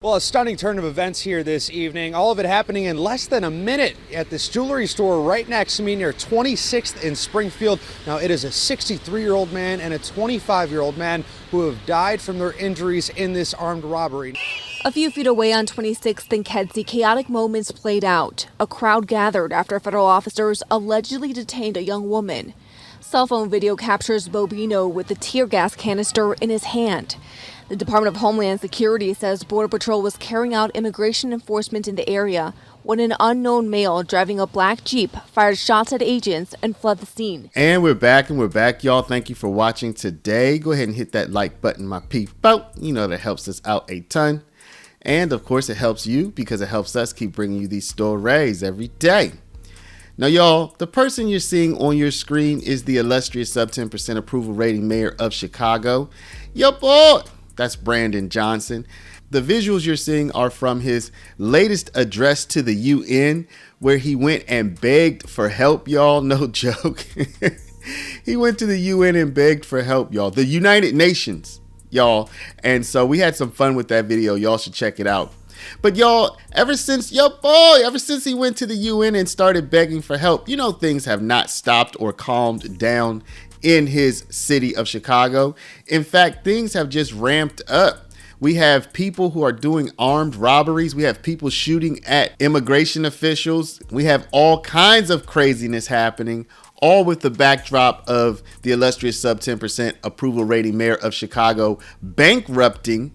Well, a stunning turn of events here this evening. All of it happening in less than a minute at this jewelry store right next to me near 26th in Springfield. Now, it is a 63-year-old man and a 25-year-old man who have died from their injuries in this armed robbery. A few feet away on 26th and Kedzie, chaotic moments played out. A crowd gathered after federal officers allegedly detained a young woman. Cell phone video captures Bobino with the tear gas canister in his hand. The Department of Homeland Security says Border Patrol was carrying out immigration enforcement in the area when an unknown male driving a black Jeep fired shots at agents and fled the scene. And we're back, y'all. Thank you for watching today. Go ahead and hit that like button, my people. You know that helps us out a ton. And of course, it helps you because it helps us keep bringing you these stories every day. Now, y'all, the person you're seeing on your screen is the illustrious sub 10% approval rating mayor of Chicago. Yo, boy. That's Brandon Johnson. The visuals you're seeing are from his latest address to the UN, where he went and begged for help, y'all. No joke. He went to the UN and begged for help, y'all. The United Nations, y'all. And so we had some fun with that video. Y'all should check it out. But y'all, ever since he went to the UN and started begging for help, you know, things have not stopped or calmed down in his city of Chicago. In fact, things have just ramped up. We have people who are doing armed robberies. We have people shooting at immigration officials. We have all kinds of craziness happening, all with the backdrop of the illustrious sub 10% approval rating mayor of Chicago bankrupting,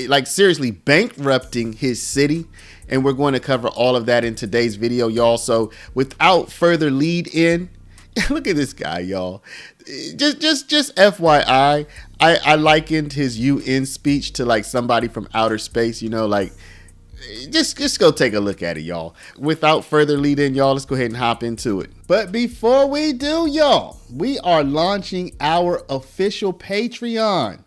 like seriously bankrupting his city. And we're going to cover all of that in today's video, y'all. So without further lead in, look at this guy, y'all. Just FYI, I likened his UN speech to like somebody from outer space, you know, like just go take a look at it, y'all. Without further lead in, y'all, let's go ahead and hop into it. But before we do, y'all, we are launching our official Patreon.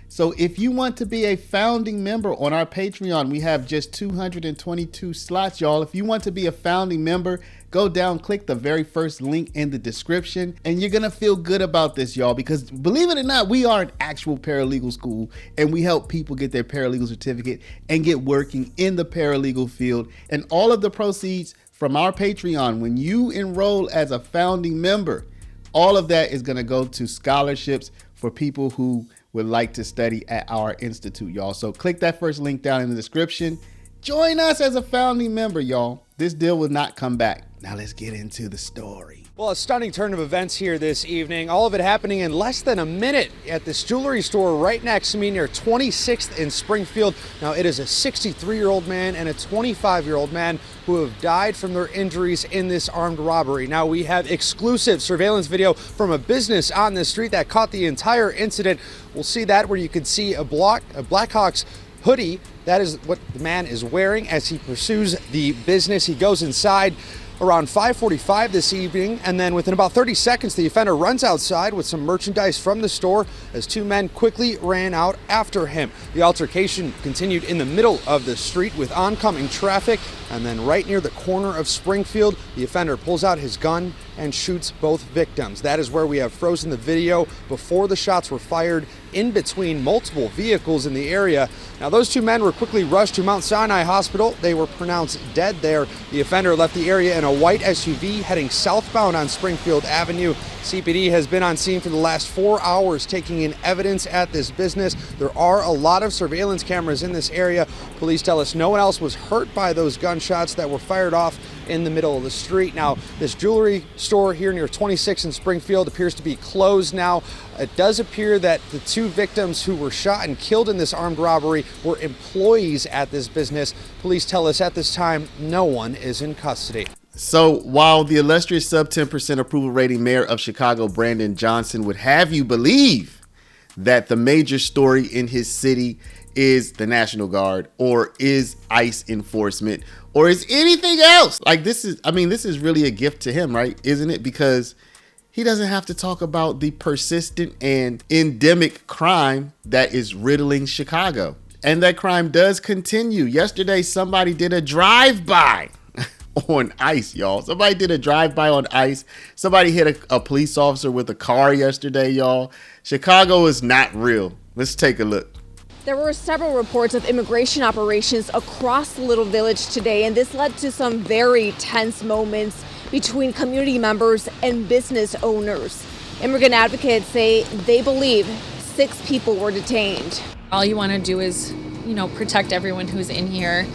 So if you want to be a founding member on our Patreon, we have just 222 slots, y'all. If you want to be a founding member, go down, click the very first link in the description, and you're going to feel good about this, y'all, because believe it or not, we are an actual paralegal school, and we help people get their paralegal certificate and get working in the paralegal field. And all of the proceeds from our Patreon, when you enroll as a founding member, all of that is going to go to scholarships for people who would like to study at our institute, y'all. So click that first link down in the description. Join us as a founding member, y'all. This deal will not come back. Now let's get into the story. Well, a stunning turn of events here this evening. All of it happening in less than a minute at this jewelry store right next to me near 26th in Springfield. Now, it is a 63-year-old man and a 25-year-old man who have died from their injuries in this armed robbery. Now, we have exclusive surveillance video from a business on this street that caught the entire incident. We'll see that where you can see a Blackhawks hoodie. That is what the man is wearing as he pursues the business. He goes inside around 5:45 this evening, and then within about 30 seconds, the offender runs outside with some merchandise from the store as two men quickly ran out after him. The altercation continued in the middle of the street with oncoming traffic, and then right near the corner of Springfield, the offender pulls out his gun and shoots both victims. That is where we have frozen the video before the shots were fired in between multiple vehicles in the area. Now, those two men were quickly rushed to Mount Sinai Hospital. They were pronounced dead there. The offender left the area in a white SUV heading southbound on Springfield Avenue. CPD has been on scene for the last 4 hours taking in evidence at this business. There are a lot of surveillance cameras in this area. Police tell us no one else was hurt by those gunshots that were fired off in the middle of the street. Now, this jewelry store here near 26 in Springfield appears to be closed now. It does appear that the two victims who were shot and killed in this armed robbery were employees at this business. Police tell us at this time no one is in custody. So while the illustrious sub 10% approval rating mayor of Chicago, Brandon Johnson, would have you believe that the major story in his city is the National Guard or is ICE enforcement or is anything else, like this is really a gift to him, right? Isn't it? Because he doesn't have to talk about the persistent and endemic crime that is riddling Chicago. And that crime does continue. Yesterday, somebody did a drive-by on ICE, y'all. Somebody did a drive-by on ICE. Somebody hit a police officer with a car yesterday, y'all. Chicago is not real. Let's take a look. There were several reports of immigration operations across the Little Village today, and this led to some very tense moments between community members and business owners. Immigrant advocates say they believe 6 people were detained. All you want to do is, protect everyone who's in here.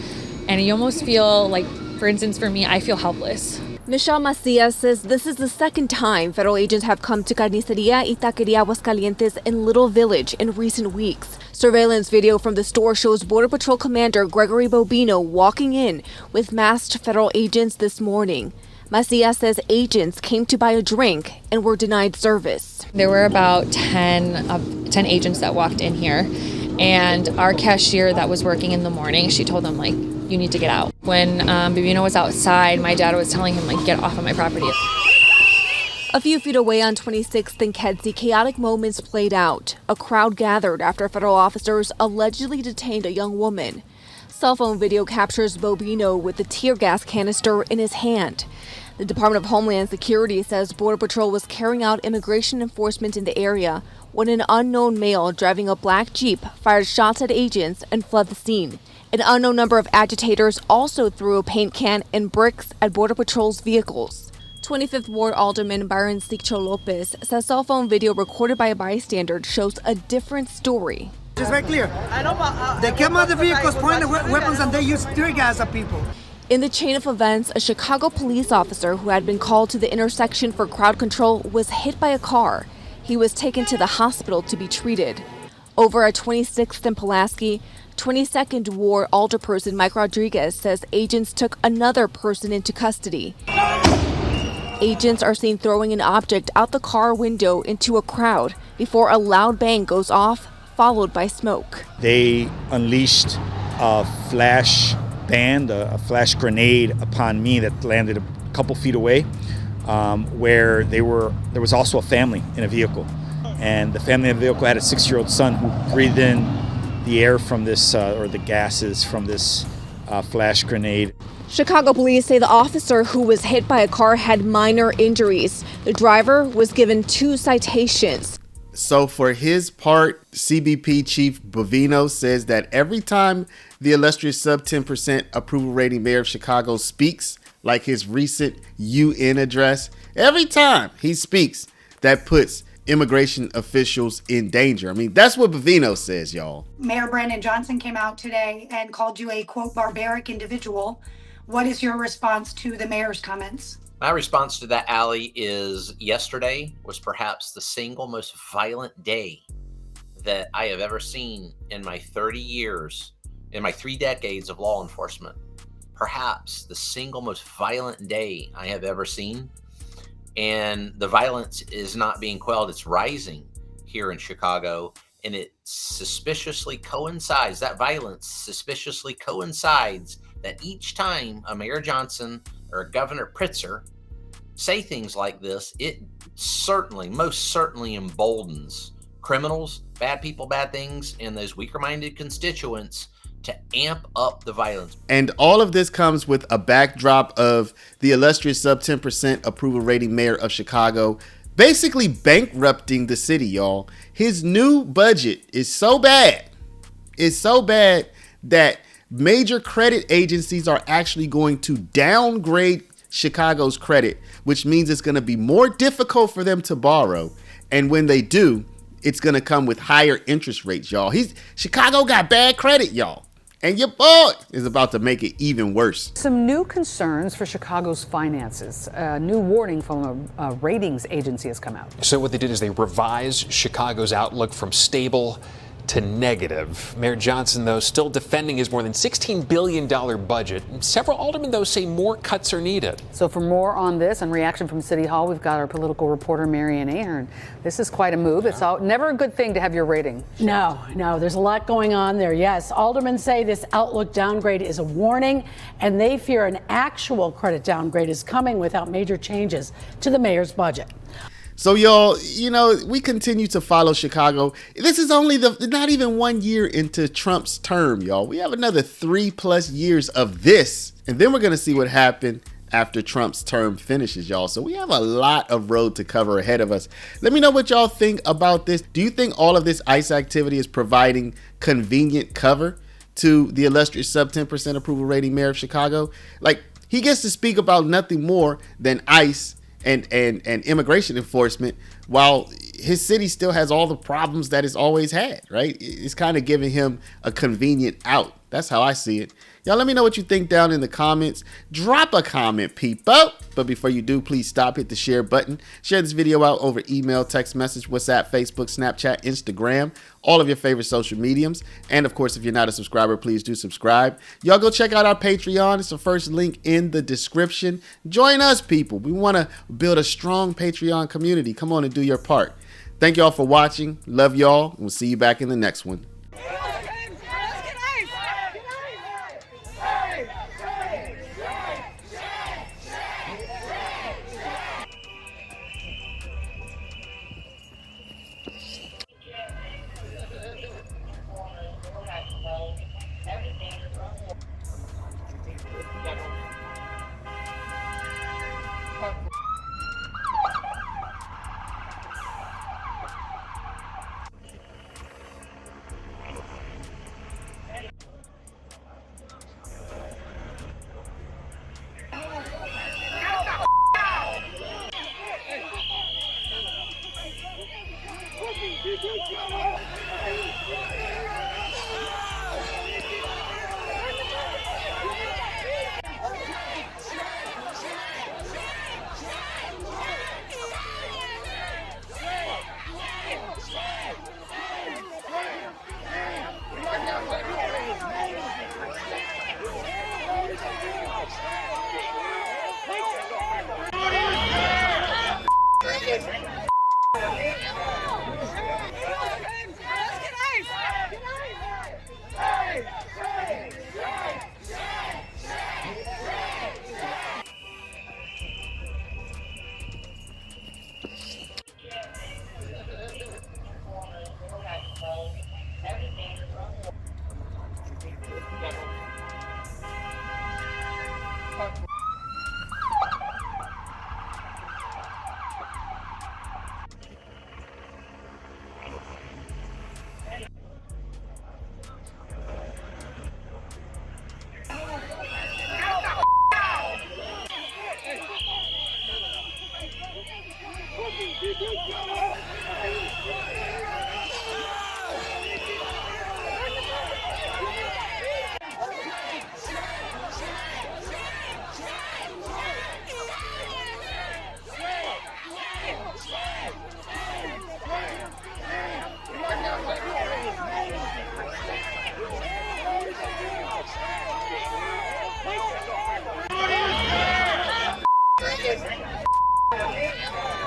And you almost feel like, for instance, for me, I feel helpless. Michelle Macias says this is the second time federal agents have come to Carniceria y Taqueria Aguascalientes in Little Village in recent weeks. Surveillance video from the store shows Border Patrol Commander Gregory Bobino walking in with masked federal agents this morning. Macias says agents came to buy a drink and were denied service. There were about 10 agents that walked in here, and our cashier that was working in the morning, she told them, you need to get out. When Bobino was outside, my dad was telling him, get off of my property. A few feet away on 26th and Kedzie, chaotic moments played out. A crowd gathered after federal officers allegedly detained a young woman. Cell phone video captures Bobino with the tear gas canister in his hand. The Department of Homeland Security says Border Patrol was carrying out immigration enforcement in the area when an unknown male driving a black Jeep fired shots at agents and fled the scene. An unknown number of agitators also threw a paint can and bricks at Border Patrol's vehicles. 25th Ward Alderman Byron Siccho Lopez says cell phone video recorded by a bystander shows a different story. It's very clear. They came out of the vehicles, pointed weapons, and they used tear gas at people. In the chain of events, a Chicago police officer who had been called to the intersection for crowd control was hit by a car. He was taken to the hospital to be treated. Over at 26th and Pulaski, 22nd Ward Alderperson Mike Rodriguez says agents took another person into custody. Agents are seen throwing an object out the car window into a crowd before a loud bang goes off, followed by smoke. They unleashed a flash band, a flash grenade upon me that landed a couple feet away, where there was also a family in a vehicle. And the family in the vehicle had a 6-year-old son who breathed in the air from this, or the gases from this flash grenade. Chicago police say the officer who was hit by a car had minor injuries. The driver was given 2 citations. So for his part, CBP Chief Bovino says that every time the illustrious sub 10% approval rating mayor of Chicago speaks, like his recent UN address, every time he speaks, that puts immigration officials in danger. I mean, that's what Bovino says, y'all. Mayor Brandon Johnson came out today and called you a, quote, barbaric individual. What is your response to the mayor's comments? My response to that, Allie, is yesterday was perhaps the single most violent day that I have ever seen in my 30 years, in my 3 decades of law enforcement. Perhaps the single most violent day I have ever seen. And the violence is not being quelled. It's rising here in Chicago. And it suspiciously coincides, that violence suspiciously coincides that each time a Mayor Johnson or a Governor Pritzker say things like this, it certainly, most certainly emboldens criminals, bad people, bad things, and those weaker-minded constituents to amp up the violence. And all of this comes with a backdrop of the illustrious sub 10% approval rating mayor of Chicago basically bankrupting the city, y'all. His new budget is so bad. It's so bad that major credit agencies are actually going to downgrade Chicago's credit, which means it's going to be more difficult for them to borrow. And when they do, it's going to come with higher interest rates, y'all. Chicago got bad credit, y'all. And your boy is about to make it even worse. Some new concerns for Chicago's finances. A new warning from a ratings agency has come out. So what they did is they revised Chicago's outlook from stable to negative. Mayor Johnson, though, still defending his more than $16 billion budget. Several aldermen, though, say more cuts are needed. So for more on this and reaction from City Hall, we've got our political reporter, Marianne Ahern. This is quite a move. It's never a good thing to have your rating shift. No, there's a lot going on there. Yes, aldermen say this outlook downgrade is a warning, and they fear an actual credit downgrade is coming without major changes to the mayor's budget. So, y'all, we continue to follow Chicago. This is only not even 1 year into Trump's term, y'all. We have another 3+ years of this. And then we're going to see what happened after Trump's term finishes, y'all. So we have a lot of road to cover ahead of us. Let me know what y'all think about this. Do you think all of this ICE activity is providing convenient cover to the illustrious sub 10% approval rating mayor of Chicago? Like, he gets to speak about nothing more than ICE and immigration enforcement, while his city still has all the problems that it's always had, right? It's kind of giving him a convenient out. That's how I see it. Y'all let me know what you think down in the comments. Drop a comment, people. But before you do, please stop, hit the share button. Share this video out over email, text message, WhatsApp, Facebook, Snapchat, Instagram, all of your favorite social mediums. And of course, if you're not a subscriber, please do subscribe. Y'all go check out our Patreon. It's the first link in the description. Join us, people. We want to build a strong Patreon community. Come on and do your part. Thank y'all for watching. Love y'all. We'll see you back in the next one.